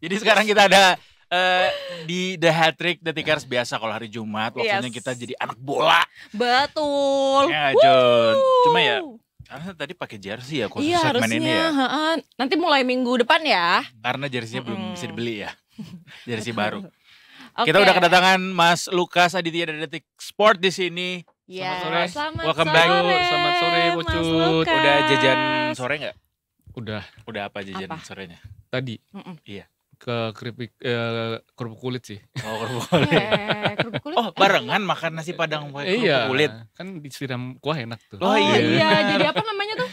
Jadi sekarang kita ada di The Hat Trick The Tickers biasa kalau hari Jumat waktunya kita jadi anak bola. Betul. Ya, Jun. Cuma ya karena tadi pakai jersey ya khusus Iya, segmen ini ya. Nanti mulai minggu depan ya. Karena jersey belum bisa dibeli ya. Jersey baru. Oke. Kita udah kedatangan Mas Lukas Aditya dari Detik Sport di sini. Ya, Selamat selamat back. sore. Selamat sore, Mas Pucut. Lukas. Udah jajan sore nggak? Udah Apa jajan Apa? sorenya? tadi Iya. ke kerupuk kulit sih. Oh, kerupuk kulit. Kerupuk kulit. Oh, barengan makan nasi Padang pakai kerupuk kulit. Kan disiram kuah enak tuh. Oh, iya. Jadi apa namanya tuh?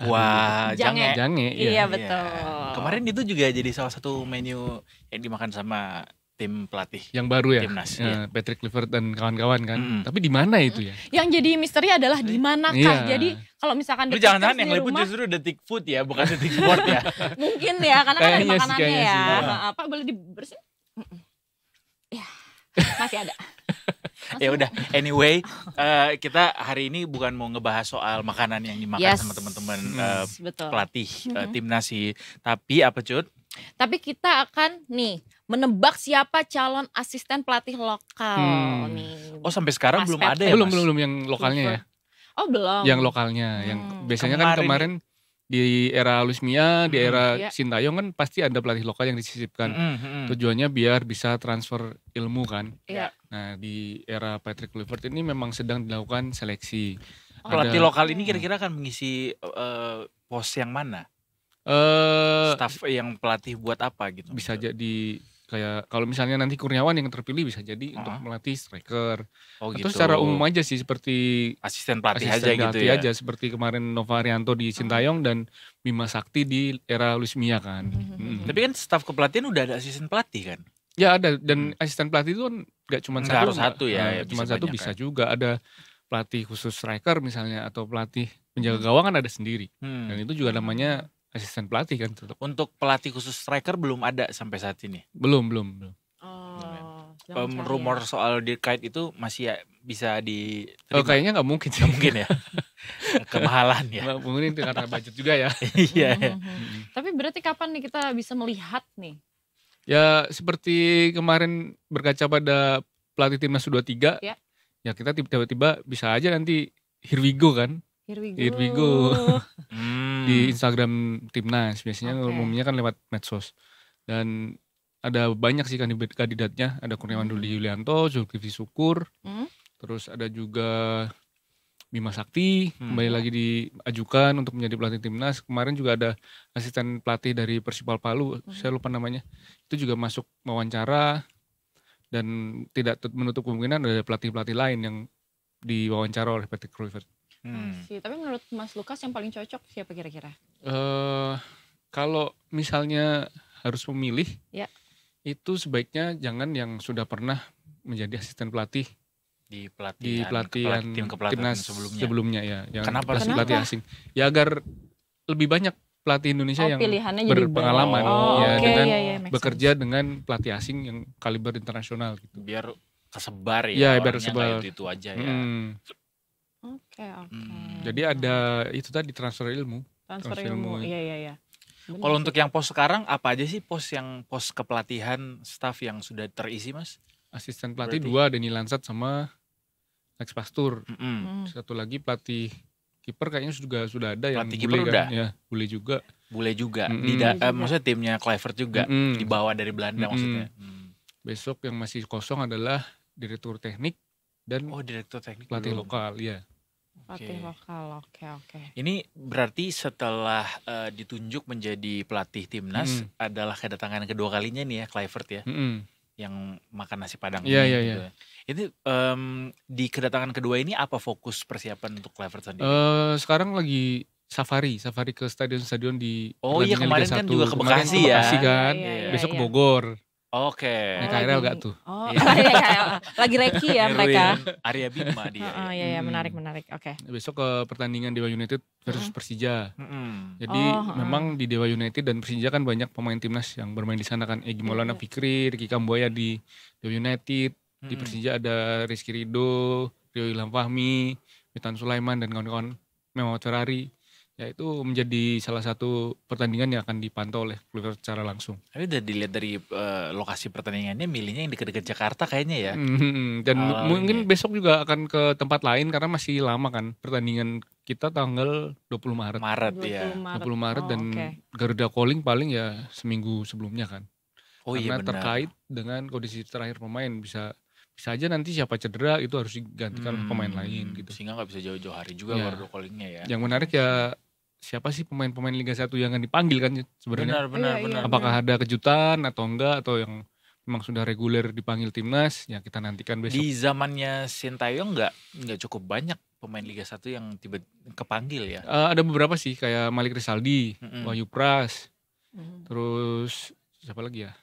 Wah, Jange. Jange, Iya, iya. betul. Kemarin itu juga jadi salah satu menu yang dimakan sama tim pelatih. Yang baru ya, Timnas, ya, Patrick Kluivert dan kawan-kawan kan. Mm-mm. Tapi di mana itu ya? Yang jadi misteri adalah di manakah. Iya. Jadi kalau misalkan Lu The jangan-jangan Tickers yang di liput rumah, justru Detik Food ya, bukan Detik Sport ya. mungkin ya, karena kan ada Kayaknya sih, makanannya kayaknya ya. sih. Apa boleh dibersihin? Ya, masih ada. Ya udah, anyway, kita hari ini bukan mau ngebahas soal makanan yang dimakan Yes. sama teman-teman Betul. pelatih timnas sih. Tapi apa Cut? Tapi kita akan menebak siapa calon asisten pelatih lokal nih. Oh, sampai sekarang Mas belum Pep. ada ya, Mas? Belum yang lokalnya ya. Oh belum. Yang lokalnya, yang biasanya kan Kemarin kemarin di era Luis Mia, di era Iya. Sintayong kan pasti ada pelatih lokal yang disisipkan. Tujuannya biar bisa transfer ilmu kan. Iya. Nah di era Patrick Kluivert ini memang sedang dilakukan seleksi. Pelatih Ada- lokal ini kira-kira akan mengisi pos yang mana? Staff yang pelatih buat apa gitu? Bisa jadi kayak kalau misalnya nanti Kurniawan yang terpilih bisa jadi untuk melatih striker. Oh Atau gitu. secara umum aja sih seperti Asisten pelatih asisten aja gitu pelatih ya. aja seperti kemarin Nova Arianto di Sintayong dan Bima Sakti di era Luis Mia kan. Tapi kan staf kepelatihan udah ada asisten pelatih kan? Ya ada dan asisten pelatih itu kan nggak cuma Nggak satu, harus satu ya, ya, cuma bisa satu banyak bisa kan. juga ada pelatih khusus striker misalnya atau pelatih penjaga gawang kan ada sendiri dan itu juga namanya asisten pelatih kan tetap. Untuk pelatih khusus striker belum ada sampai saat ini. Belum. Oh, jangan cari Rumor ya. soal Dirkait itu masih ya, bisa Oh, diterima. kayaknya nggak mungkin sih. Nggak mungkin ya. Kemahalan ya. Nggak mungkin itu karena budget juga ya. Iya. Tapi berarti kapan nih kita bisa melihat nih? Ya seperti kemarin berkaca pada pelatih timnas U23 Ya. ya kita tiba-tiba bisa aja nanti here we go kan. Here we go. Here we go. Di Instagram timnas biasanya Oke. umumnya kan lewat medsos dan ada banyak sih kandidatnya, ada Kurniawan Rudi Yulianto, Zulkifli Syukur, terus ada juga Bima Sakti kembali lagi diajukan untuk menjadi pelatih timnas. Kemarin juga ada asisten pelatih dari Persipal Palu, saya lupa namanya, itu juga masuk wawancara dan tidak menutup kemungkinan ada pelatih-pelatih lain yang diwawancara oleh Patrick Kluivert. Tapi menurut Mas Lukas yang paling cocok siapa kira-kira? Kalau misalnya harus memilih, Ya. itu sebaiknya jangan yang sudah pernah menjadi asisten pelatih di di pelatihan tim kepelatihan timnas sebelumnya. ya, yang Kenapa? pelatih asing. Ya agar lebih banyak pelatih Indonesia yang pilihannya jadi berpengalaman banyak. ya Oke, dengan iya, make bekerja dengan pelatih asing yang kaliber internasional gitu. Biar kesebar ya. Iya, biar orangnya kesebar. nggak itu aja ya. Oke. Jadi ada itu tadi transfer ilmu. transfer ilmu. Iya. Bener Kalau sih. untuk yang pos sekarang apa aja sih pos kepelatihan staff yang sudah terisi, Mas? Asisten pelatih Berarti- 2 Denny Lansat sama Lex Pastur. Mm-mm. Satu lagi pelatih kiper kayaknya sudah ada yang Pelatih bule kiper kan. udah? Ya, bule juga. Bule juga. Mm-mm. Maksudnya timnya Kluivert juga dibawa dari Belanda Mm-mm. maksudnya. Besok yang masih kosong adalah direktur teknik dan Oh, direktur teknik pelatih belum. lokal, ya. Pelatih lokal. Oke. Ini berarti setelah ditunjuk menjadi pelatih timnas adalah kedatangan kedua kalinya nih ya Kluivert ya, yang makan nasi Padang Iya, ini. iya, gitu. Itu di kedatangan kedua ini apa fokus persiapan untuk Kluivert sendiri? Sekarang lagi safari ke stadion-stadion di Oh iya, pertandingan kemarin Liga kan 1. juga ke Kemarin Bekasi ke ya. Bekasi kan. Iya, Besok ke iya. Bogor. Oke. Naik KRL gak tuh? Oh, Iya. iya. Lagi reki ya mereka. Niruin Arya Bima dia. Iya, menarik. Oke. Besok ke pertandingan Dewa United versus Persija. Mm-mm. Jadi memang di Dewa United dan Persija kan banyak pemain timnas yang bermain di sana kan. Egy Maulana Fikri, Ricky Kambuaya di Dewa United. Di Persija ada Rizky Ridho, Rio Ilham Fahmi, Witan Sulaiman dan kawan-kawan Muhammad Ferrari. ya itu menjadi salah satu pertandingan yang akan dipantau oleh Kluivert secara langsung. Tapi udah dilihat dari lokasi pertandingannya, milihnya yang dekat-dekat Jakarta kayaknya ya. Dan mungkin besok juga akan ke tempat lain karena masih lama kan pertandingan kita tanggal 20 Maret. 20 Maret dan Garuda Calling paling ya seminggu sebelumnya kan. Karena terkait dengan kondisi terakhir pemain bisa aja nanti siapa cedera itu harus digantikan pemain lain gitu. Sehingga nggak bisa jauh-jauh hari juga Garuda Callingnya ya. Yang menarik ya siapa sih pemain-pemain Liga 1 yang akan dipanggil kan sebenarnya. Benar. Apakah ada kejutan atau enggak atau yang memang sudah reguler dipanggil timnas ya kita nantikan besok. Di zamannya Sintayong nggak cukup banyak pemain Liga 1 yang tiba kepanggil ya. Ada beberapa sih kayak Malik Rizaldi, Wahyu Pras, terus siapa lagi ya?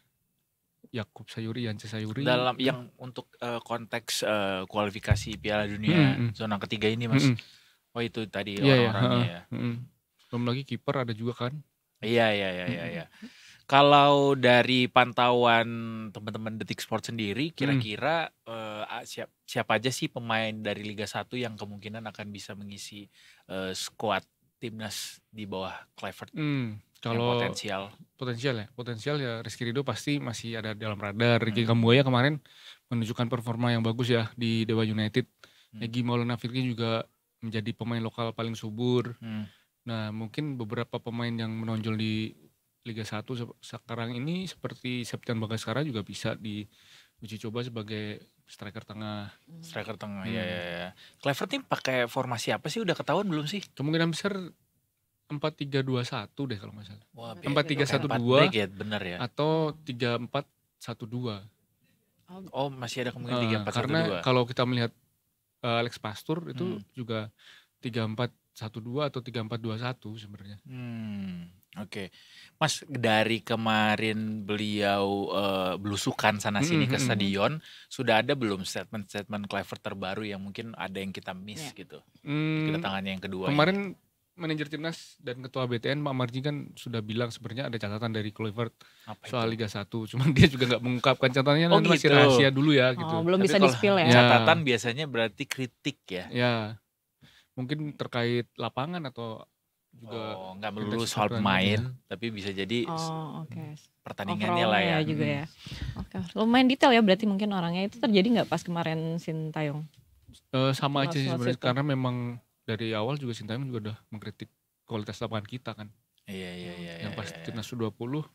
Yakub Sayuri, Yance Sayuri. Dalam yang untuk konteks kualifikasi Piala Dunia zona ketiga ini Mas. Oh itu tadi orang-orangnya ya. Belum lagi kiper ada juga kan. Iya. Kalau dari pantauan teman-teman Detik Sport sendiri, kira-kira siapa aja sih pemain dari Liga 1 yang kemungkinan akan bisa mengisi skuad timnas di bawah Kluivert? Kalau potensial ya Rizky Ridho pasti masih ada dalam radar. Ricky Kambuaya kemarin menunjukkan performa yang bagus ya di Dewa United. Egy Maulana Fikri juga menjadi pemain lokal paling subur. Nah mungkin beberapa pemain yang menonjol di Liga 1 sekarang ini seperti Septian Bagaskara juga bisa diuji coba sebagai striker tengah. Ya. Kluivert ini pakai formasi apa sih? Udah ketahuan belum sih? Kemungkinan besar 4-3-2-1 deh kalau nggak salah. 4-3-1-2 ya, benar ya. Atau 3-4-1-2. Oh masih ada kemungkinan 3-4-1-2. Karena kalau kita melihat Alex Pastur itu juga 3-4-1-2 atau 3-4-2-1 sebenarnya. Oke. Mas dari kemarin beliau belusukan sana sini ke stadion, sudah ada belum statement Kluivert terbaru yang mungkin ada yang kita miss gitu? Kedatangannya yang kedua. Kemarin manajer timnas dan ketua BTN Pak Marji kan sudah bilang sebenarnya ada catatan dari Kluivert soal Liga 1. Cuman dia juga nggak mengungkapkan catatannya, nanti masih rahasia dulu ya gitu. Belum bisa di-spill ya. Catatan biasanya berarti kritik ya. Ya. Mungkin terkait lapangan atau juga nggak melulu soal pemain, tapi bisa jadi pertandingannya lah ya. Juga ya. Lumayan detail ya berarti mungkin orangnya itu terjadi nggak pas kemarin Sintayong? Sama aja sih sebenarnya karena memang dari awal juga Sintayong juga udah mengkritik kualitas lapangan kita kan. Iya. Yang pas timnas U20.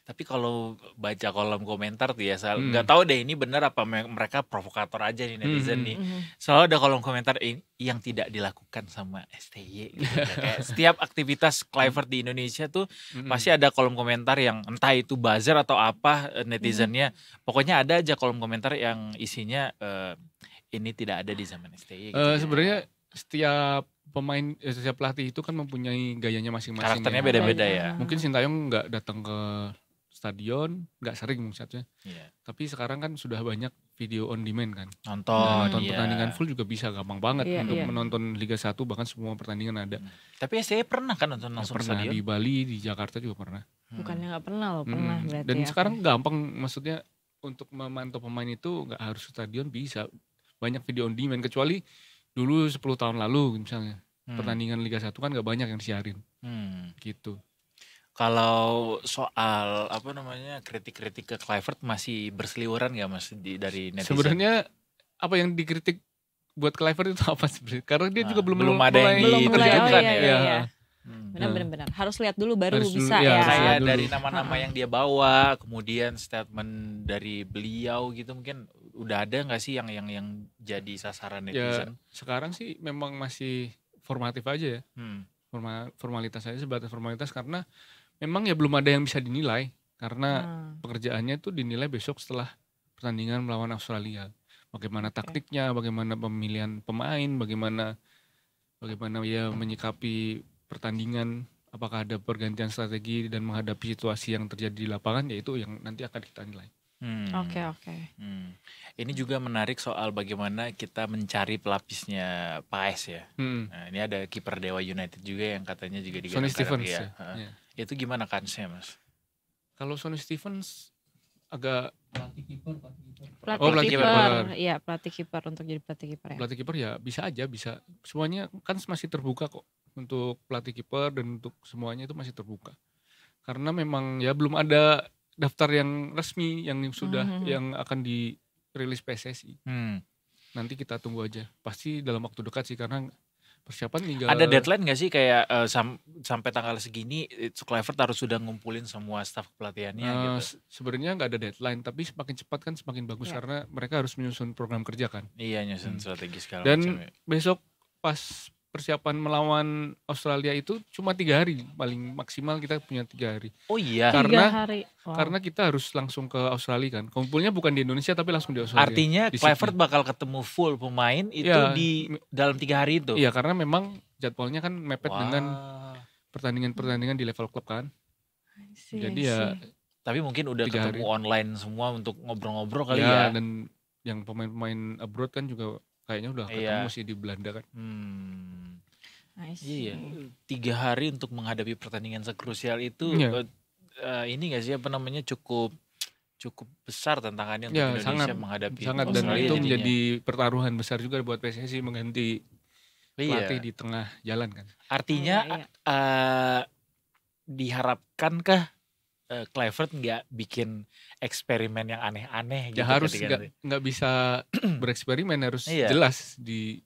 Tapi kalau baca kolom komentar tuh ya, nggak tahu deh ini benar apa mereka provokator aja nih netizen nih. Soalnya ada kolom komentar yang tidak dilakukan sama STY gitu. Kayak setiap aktivitas Kluivert di Indonesia tuh pasti ada kolom komentar yang entah itu buzzer atau apa netizennya. Pokoknya ada aja kolom komentar yang isinya ini tidak ada di zaman STY gitu. Sebenarnya setiap pemain, setiap pelatih itu kan mempunyai gayanya masing-masing. Karakternya beda-beda ya. Mungkin Sintayong nggak datang ke stadion, nggak sering maksudnya. Tapi sekarang kan sudah banyak video on demand kan. Nonton pertandingan full juga bisa, gampang banget untuk menonton Liga 1, bahkan semua pertandingan ada. Tapi saya pernah kan nonton langsung pernah stadion? Di Bali, di Jakarta juga pernah. Bukannya nggak pernah loh, pernah berarti. Dan sekarang gampang, maksudnya untuk memantau pemain itu nggak harus stadion, bisa banyak video on demand. Kecuali dulu 10 tahun lalu misalnya pertandingan Liga 1 kan nggak banyak yang disiarin gitu. Kalau soal kritik-kritik ke Kluivert masih berseliweran nggak Mas dari netizen? Sebenarnya apa yang dikritik buat Kluivert itu apa sebenarnya? Karena dia juga belum ada yang diterjunkan ya. Benar-benar harus lihat dulu baru bisa Kayak dari nama-nama yang dia bawa, kemudian statement dari beliau gitu, mungkin udah ada nggak sih yang jadi sasaran netizen? Sekarang sih memang masih formatif aja ya. Formalitas aja, sebatas formalitas, karena memang ya belum ada yang bisa dinilai karena pekerjaannya itu dinilai besok setelah pertandingan melawan Australia. Bagaimana taktiknya, bagaimana pemilihan pemain, bagaimana ya menyikapi pertandingan, apakah ada pergantian strategi dan menghadapi situasi yang terjadi di lapangan, yaitu yang nanti akan kita nilai. Oke. Ini juga menarik soal bagaimana kita mencari pelapisnya Paes ya. Nah, ini ada kiper Dewa United juga yang katanya juga Sonny Stevens ya. Itu gimana kansnya Mas? Kalau Sonny Stevens agak pelatih kiper untuk jadi pelatih kiper ya. Pelatih kiper ya bisa aja, bisa. Semuanya kan masih terbuka kok untuk pelatih kiper dan untuk semuanya itu masih terbuka. Karena memang ya belum ada daftar yang resmi yang sudah yang akan dirilis PSSI. Nanti kita tunggu aja. Pasti dalam waktu dekat sih karena persiapan tinggal. Ada deadline gak sih kayak sampai tanggal segini Kluivert harus sudah ngumpulin semua staf pelatihannya gitu? Sebenarnya nggak ada deadline, tapi semakin cepat kan semakin bagus karena mereka harus menyusun program kerja kan. Iya, nyusun strategi segala dan macam. Dan besok pas persiapan melawan Australia itu cuma 3 hari, paling maksimal kita punya 3 hari. Oh iya. Karena kita harus langsung ke Australia kan. Kumpulnya bukan di Indonesia tapi langsung di Australia. Artinya Kluivert bakal ketemu full pemain itu di dalam 3 hari itu. Iya, karena memang jadwalnya kan mepet dengan pertandingan-pertandingan di level klub kan. Jadi ya. Tapi mungkin udah ketemu online semua untuk ngobrol-ngobrol kali ya. Dan yang pemain-pemain abroad kan juga kayaknya udah ketemu sih di Belanda kan. Iya, 3 hari untuk menghadapi pertandingan sekrusial itu ini gak sih cukup besar tantangannya untuk Indonesia menghadapi sangat dan itu menjadi pertaruhan besar juga buat PSSI mengganti pelatih di tengah jalan kan. Artinya diharapkankah Kluivert nggak bikin eksperimen yang aneh-aneh gitu? Ya harus nggak bisa bereksperimen, harus jelas di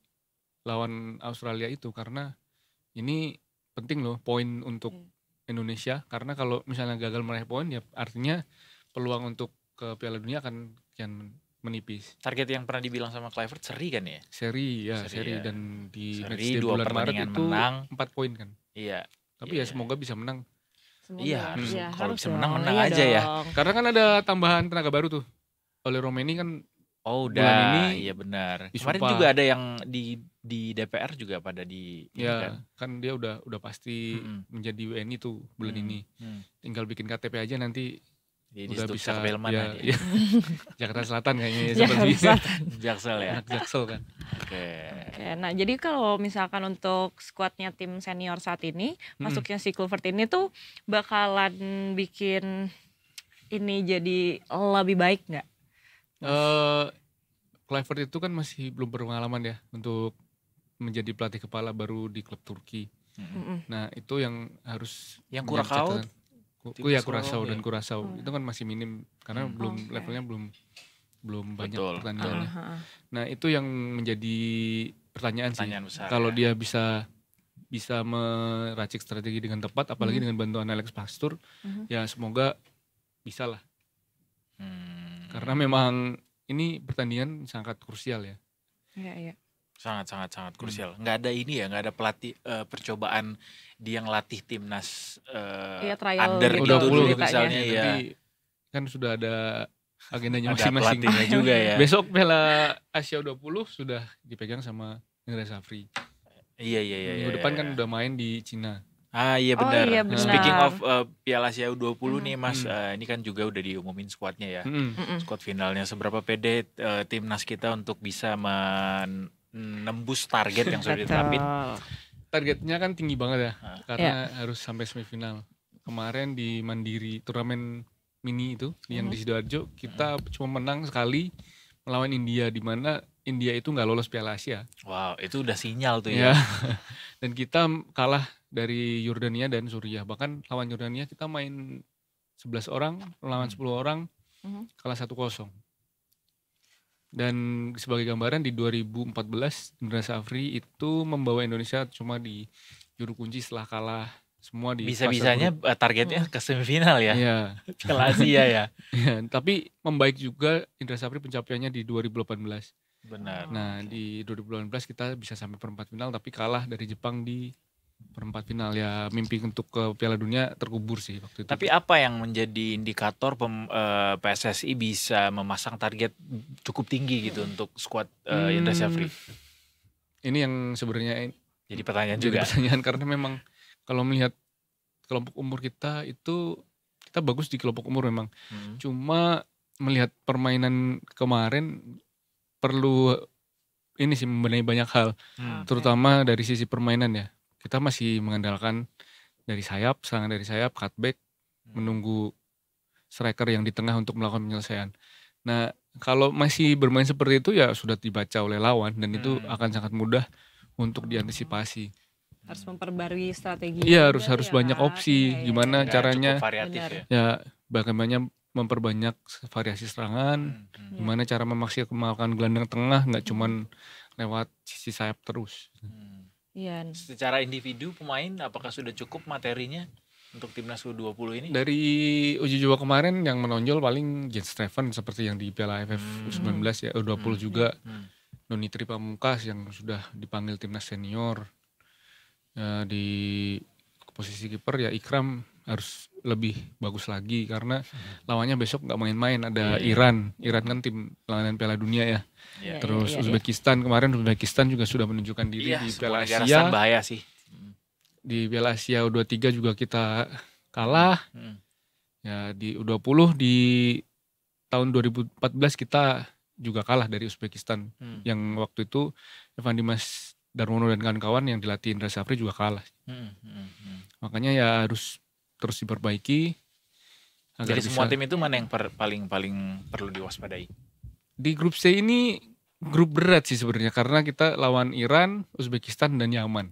lawan Australia itu karena ini penting loh poin untuk Indonesia, karena kalau misalnya gagal meraih poin ya artinya peluang untuk ke Piala Dunia akan kian menipis. Target yang pernah dibilang sama Kluivert seri kan ya? Seri dan di matchday bulan Maret itu menang 4 poin kan. Iya. Tapi ya semoga bisa menang. Iya, kalau bisa menang aja ya. Karena kan ada tambahan tenaga baru tuh. Oleh Romeni kan udah ini, iya benar. Kemarin juga ada yang di DPR juga pada di kan dia udah pasti menjadi WNI tuh bulan ini. Tinggal bikin KTP aja nanti udah bisa mana ya. Jakarta Selatan kayaknya Jaksel ya. Jaksel kan. Oke. Nah, jadi kalau misalkan untuk skuadnya tim senior saat ini, masuknya si Kluivert ini tuh bakalan bikin ini jadi lebih baik nggak? Kluivert itu kan masih belum berpengalaman ya untuk menjadi pelatih kepala baru di klub Turki. Nah, itu yang harus Curacao Curacao dan Curacao itu kan masih minim karena levelnya belum banyak pertandingannya. Nah, itu yang menjadi pertanyaan sih. Kalau dia bisa meracik strategi dengan tepat, apalagi dengan bantuan Alex Pastur, ya semoga bisa lah. Karena memang ini pertandingan sangat krusial ya. Iya. Sangat krusial. Nggak ada pelatih percobaan dia ngelatih timnas under gitu dulu misalnya ya. Tapi kan sudah ada agendanya masing-masing juga ya. Besok Piala Asia 20 sudah dipegang sama Indra Safri. Iya. Minggu depan kan udah main di Cina. Iya benar. Speaking of Piala Asia U20 nih Mas, ini kan juga udah diumumin skuadnya ya. Skuad finalnya, seberapa pede timnas kita untuk bisa menembus target yang sudah ditetapin? Targetnya kan tinggi banget ya, karena harus sampai semifinal. Kemarin di Mandiri turnamen mini itu yang di Sidoarjo kita cuma menang sekali melawan India, di mana India itu nggak lolos Piala Asia. Wow, itu udah sinyal tuh ya. Dan kita kalah dari Yordania dan Suriah. Bahkan lawan Yordania kita main 11 orang melawan 10 orang, kalah 1-0. Dan sebagai gambaran di 2014 Indra Safri itu membawa Indonesia cuma di juru kunci setelah kalah semua di bisa-bisanya targetnya ke semifinal ya. Iya. Piala Asia ya. Tapi membaik juga Indra Safri pencapaiannya di 2018. Benar. Nah, di 2018 kita bisa sampai perempat final tapi kalah dari Jepang di perempat final. Ya mimpi untuk ke Piala Dunia terkubur sih waktu itu. Tapi apa yang menjadi indikator PSSI bisa memasang target cukup tinggi gitu untuk skuad Indra Safri? Ini yang sebenarnya jadi pertanyaan juga. Karena memang kalau melihat kelompok umur kita itu kita bagus di kelompok umur memang. Cuma melihat permainan kemarin perlu ini sih membenahi banyak hal. Terutama dari sisi permainan ya. Kita masih mengandalkan dari sayap, serangan dari sayap, cutback, menunggu striker yang di tengah untuk melakukan penyelesaian. Nah, kalau masih bermain seperti itu ya sudah dibaca oleh lawan dan itu akan sangat mudah untuk diantisipasi. Harus memperbarui strategi. Iya, juga harus ya banyak kan? opsi. Iya, Gimana Nggak caranya? cukup variatif Benar. ya. Ya, bagaimana memperbanyak variasi serangan. Iya. Gimana cara memaksimalkan gelandang tengah, nggak cuman lewat sisi sayap terus. Iya. Secara individu pemain apakah sudah cukup materinya untuk timnas U20 ini? Dari uji coba kemarin yang menonjol paling Jens Steffen seperti yang di Piala AFF U19 ya, U20 juga. Donitri Pamungkas yang sudah dipanggil timnas senior. Ya, di posisi kiper ya Ikram harus lebih bagus lagi karena lawannya besok nggak main-main, ada Iran kan tim langganan Piala Dunia ya. Iya. Terus Iya. Uzbekistan kemarin juga sudah menunjukkan diri di semua Piala negara Asia. stan bahaya sih. Di Piala Asia U23 juga kita kalah. Ya di U20 di tahun 2014 kita juga kalah dari Uzbekistan. Yang waktu itu Evan Dimas Darmono dan kawan-kawan yang dilatih Indra Safri juga kalah. Makanya ya harus terus diperbaiki. Jadi semua tim itu mana yang paling perlu diwaspadai? Di grup C ini grup berat sih sebenarnya karena kita lawan Iran, Uzbekistan dan Yaman.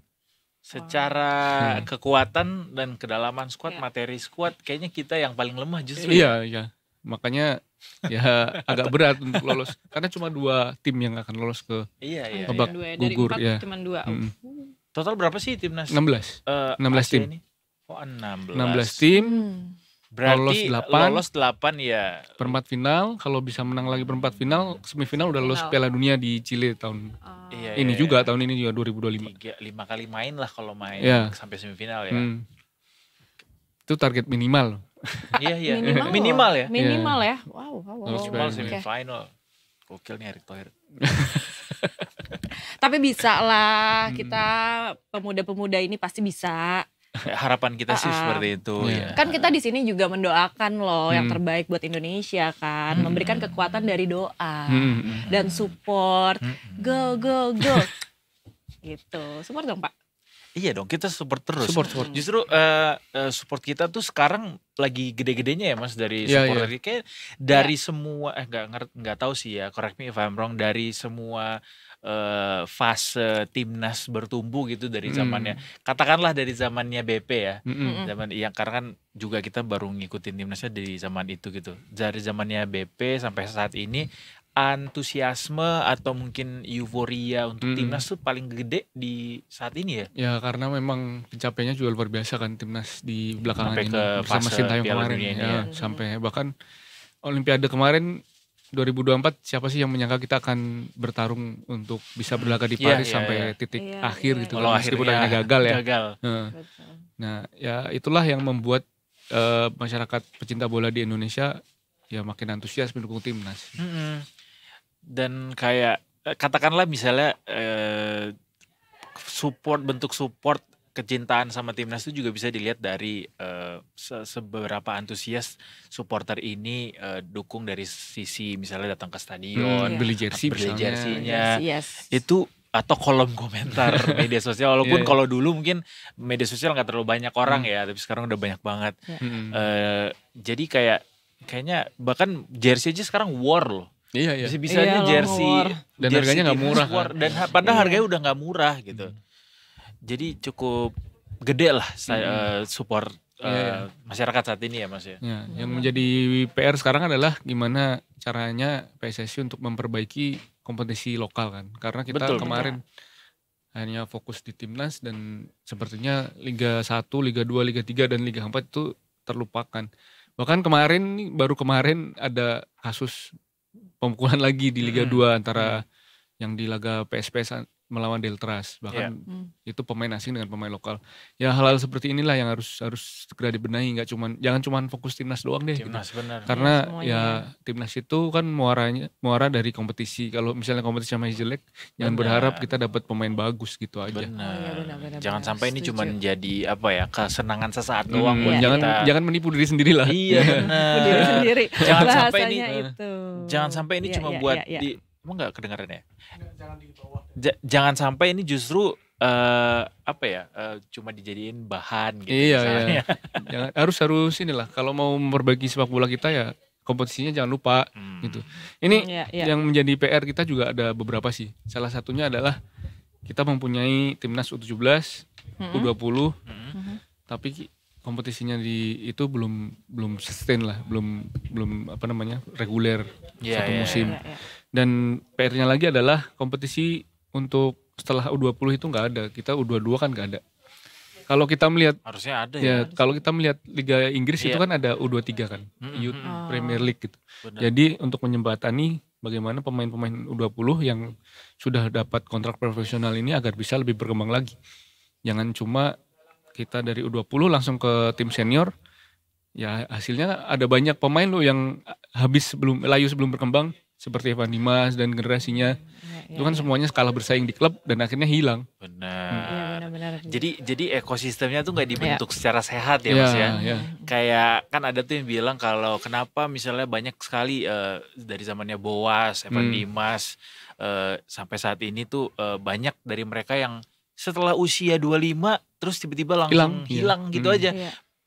Secara kekuatan dan kedalaman squad, materi squad, kayaknya kita yang paling lemah justru. Iya. Makanya ya agak berat untuk lolos karena cuma 2 tim yang akan lolos ke Iya. babak Dari gugur 4 ya. cuma 2. Total berapa sih timnas? 16. 16 Asia tim. ini? Oh, 16. 16 tim. Berarti lolos 8 ya. Perempat final, kalau bisa menang lagi perempat final, semifinal udah lolos Piala Dunia di Chile tahun ini juga, tahun ini juga 2025. 5 kali main lah kalau main sampai semifinal ya. Itu target minimal. Iya. Minimal ya. Minimal ya. Wow. Minimal semifinal. Gokil nih Erick Thohir. Tapi bisa lah, kita pemuda-pemuda ini pasti bisa. Harapan kita sih seperti itu ya. Kan kita di sini juga mendoakan loh yang terbaik buat Indonesia kan, memberikan kekuatan dari doa dan support. Go. Gitu. Support dong, Pak. Iya dong, kita support terus. Support. Justru support kita tuh sekarang lagi gede-gedenya ya Mas dari Iya, support kayak dari semua nggak tahu sih ya, correct me if I'm wrong, dari semua fase timnas bertumbuh gitu dari zamannya, katakanlah dari zamannya BP ya, zaman yang karena kan juga kita baru ngikutin timnasnya dari zaman itu gitu, dari zamannya BP sampai saat ini, antusiasme atau mungkin euforia untuk timnas tuh paling gede di saat ini ya? Ya karena memang pencapaiannya juga luar biasa kan timnas di belakangan Sampai ini ke bersama fase Sintayong Piala kemarin Dunia ini ya, sampai bahkan Olimpiade kemarin 2024 siapa sih yang menyangka kita akan bertarung untuk bisa berlaga di Paris sampai titik akhir gitu Kalau kan, meskipun akhirnya gagal ya. Nah ya itulah yang membuat masyarakat pecinta bola di Indonesia ya makin antusias mendukung timnas. Dan kayak katakanlah misalnya bentuk support kecintaan sama timnas itu juga bisa dilihat dari seberapa antusias supporter ini dukung dari sisi misalnya datang ke stadion, beli jersey-nya, itu atau kolom komentar media sosial, walaupun kalau dulu mungkin media sosial nggak terlalu banyak orang ya, tapi sekarang udah banyak banget. Jadi kayaknya bahkan jersey aja sekarang war loh. Iya. Bisa-bisanya jersey dan harganya nggak murah kan? Dan padahal harganya udah nggak murah gitu. Jadi cukup gede lah support masyarakat saat ini ya Mas ya. Yang menjadi PR sekarang adalah gimana caranya PSSI untuk memperbaiki kompetisi lokal kan. Karena kita kemarin hanya fokus di timnas dan sepertinya Liga 1, Liga 2, Liga 3 dan Liga 4 itu terlupakan. Bahkan baru kemarin ada kasus pemukulan lagi di Liga 2 antara yang di laga PSPS melawan Deltras, bahkan itu pemain asing dengan pemain lokal. Ya hal-hal seperti inilah yang harus segera dibenahi, jangan cuman fokus timnas doang deh. Timnas gitu. benar. Karena timnas itu kan muara dari kompetisi. Kalau misalnya kompetisi masih jelek, jangan berharap kita dapat pemain bagus gitu aja. Benar. Jangan sampai ini cuma jadi kesenangan sesaat doang buat jangan menipu diri sendiri lah. Iya benar. Diri sendiri. Jangan sampai ini cuma buat emang nggak kedengaran ya? Jangan sampai ini justru cuma dijadiin bahan gitu. Iya. Harus inilah kalau mau memperbaiki sepak bola kita ya kompetisinya jangan lupa gitu. Ini yang menjadi PR kita juga ada beberapa sih. Salah satunya adalah kita mempunyai timnas U17 U20, tapi kompetisinya itu belum sustain lah, belum reguler satu musim. Dan PR-nya lagi adalah kompetisi untuk setelah U20 itu nggak ada, kita U22 kan nggak ada. Kalau kita melihat harusnya ada ya. Kalau kita melihat Liga Inggris itu kan ada U23 kan, Youth Premier League gitu. Benar. Jadi untuk menjembatani bagaimana pemain-pemain U20 yang sudah dapat kontrak profesional ini agar bisa lebih berkembang lagi. Jangan cuma kita dari U20 langsung ke tim senior, ya hasilnya ada banyak pemain loh yang layu sebelum berkembang, seperti Evan Dimas dan generasinya. Itu kan semuanya kalah bersaing di klub dan akhirnya hilang. Benar. Jadi ekosistemnya tuh nggak dibentuk secara sehat ya Mas ya. Kayak kan ada tuh yang bilang kalau kenapa misalnya banyak sekali dari zamannya Boas, Evan Dimas sampai saat ini tuh banyak dari mereka yang setelah usia 25 terus tiba-tiba langsung hilang gitu aja.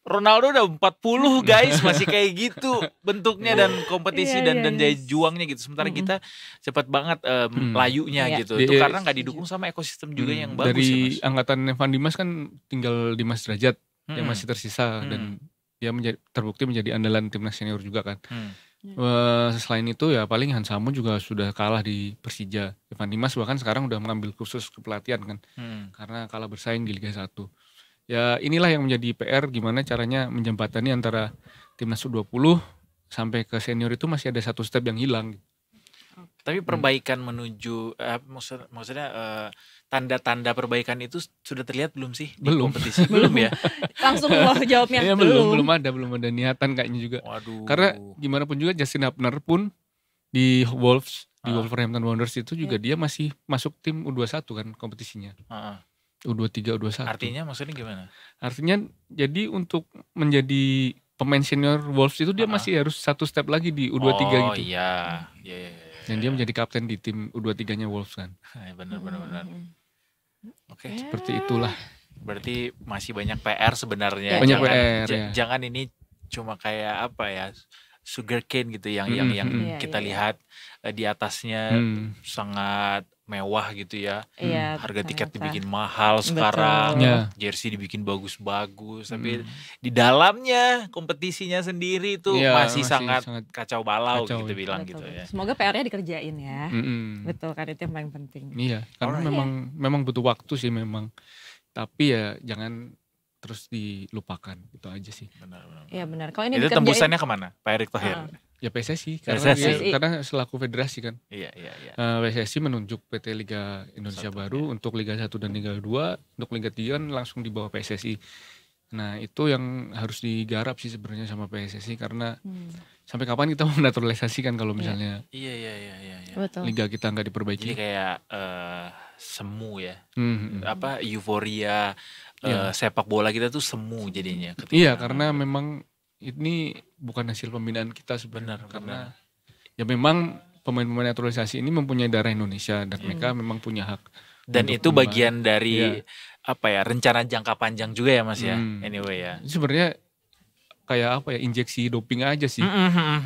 Ronaldo udah 40 guys, masih kayak gitu bentuknya dan kompetisi dan daya juangnya gitu. Sementara kita cepat banget layunya gitu. Itu karena nggak didukung sama ekosistem juga yang bagus. Dari ya, angkatan Evan Dimas kan tinggal Dimas Derajat yang masih tersisa dan dia terbukti menjadi andalan timnas senior juga kan. Selain itu ya paling Hansamu juga sudah kalah di Persija. Evan Dimas bahkan sekarang udah mengambil kursus kepelatihan kan, karena kalah bersaing di Liga 1. Ya inilah yang menjadi PR, gimana caranya menjembatani antara timnas U20 sampai ke senior itu masih ada satu step yang hilang. Tapi perbaikan menuju maksudnya tanda-tanda perbaikan itu sudah terlihat belum sih di kompetisi? Belum ya? Langsung loh jawabnya. Ya, belum ada niatan kayaknya juga. Waduh. Karena gimana pun juga Justin Hubner pun di Wolves, di Wolverhampton Wanderers itu juga dia masih masuk tim U21 kan kompetisinya. U23, U21. Artinya maksudnya gimana? Artinya jadi untuk menjadi pemain senior Wolves itu dia masih harus satu step lagi di U23 gitu. Oh iya. Dan dia menjadi kapten di tim U23-nya Wolves kan. Benar. Oke. Seperti itulah. Berarti masih banyak PR sebenarnya. Banyak PR. Jangan ini cuma kayak apa ya, sugar cane gitu yang kita lihat di atasnya sangat mewah gitu ya. Harga tiket dibikin mahal sekarang. Jersey dibikin bagus-bagus, tapi di dalamnya kompetisinya sendiri itu masih sangat kacau balau gitu bilang gitu ya. Semoga PR-nya dikerjain ya. Betul kan, itu yang paling penting. Iya, karena memang butuh waktu sih memang. Tapi ya jangan terus dilupakan, itu aja sih. Benar. Iya benar. Kalau ini itu tembusannya kemana, Pak Erick Thohir? Ya PSSI, karena selaku federasi kan. Iya. PSSI menunjuk PT Liga Indonesia Baru untuk Liga 1 dan Liga 2, untuk Liga 3 kan langsung di bawah PSSI. Nah itu yang harus digarap sih sebenarnya sama PSSI, karena sampai kapan kita mau naturalisasikan kalau misalnya Liga kita nggak diperbaiki. Jadi kayak semu ya, euforia sepak bola kita tuh semu jadinya. Iya, karena memang ini bukan hasil pembinaan kita sebenarnya, karena ya memang pemain-pemain naturalisasi ini mempunyai darah Indonesia dan mereka memang punya hak. Dan itu bagian dari rencana jangka panjang juga ya Mas ya. Anyway ya. Sebenarnya kayak injeksi doping aja sih.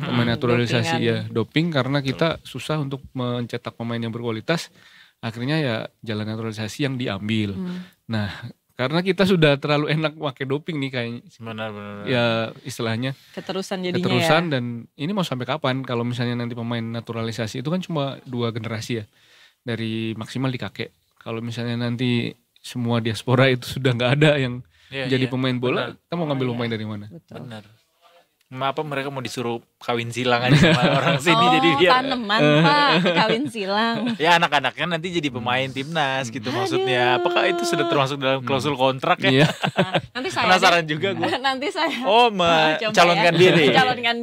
Pemain naturalisasi doping karena kita susah untuk mencetak pemain yang berkualitas. Akhirnya ya jalan naturalisasi yang diambil. Nah, karena kita sudah terlalu enak pakai doping nih kayaknya. Benar. Ya istilahnya. Keterusan jadinya dan ini mau sampai kapan kalau misalnya nanti pemain naturalisasi itu kan cuma 2 generasi ya. Dari maksimal di kakek. Kalau misalnya nanti semua diaspora itu sudah nggak ada yang jadi pemain bola, kita mau ngambil pemain dari mana? Benar. Apa mereka mau disuruh kawin silang aja sama orang sini jadi dia tanaman Pak, kawin silang. Ya anak-anaknya nanti jadi pemain timnas gitu maksudnya. Apakah itu sudah termasuk dalam klausul kontrak ya? Nanti saya penasaran juga gue. Nanti saya mencalonkan diri.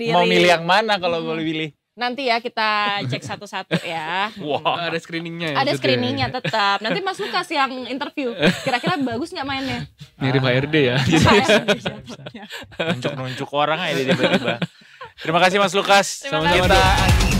Mau milih yang mana kalau boleh pilih? Nanti ya kita cek satu-satu ya. Wah, ada screeningnya ya. Ada screeningnya tetap. Nanti Mas Lukas yang interview. Kira-kira bagus nggak mainnya? Mirip HRD ya. Nunjuk-nunjuk orang aja tiba-tiba. Terima kasih Mas Lukas. Terima kasih.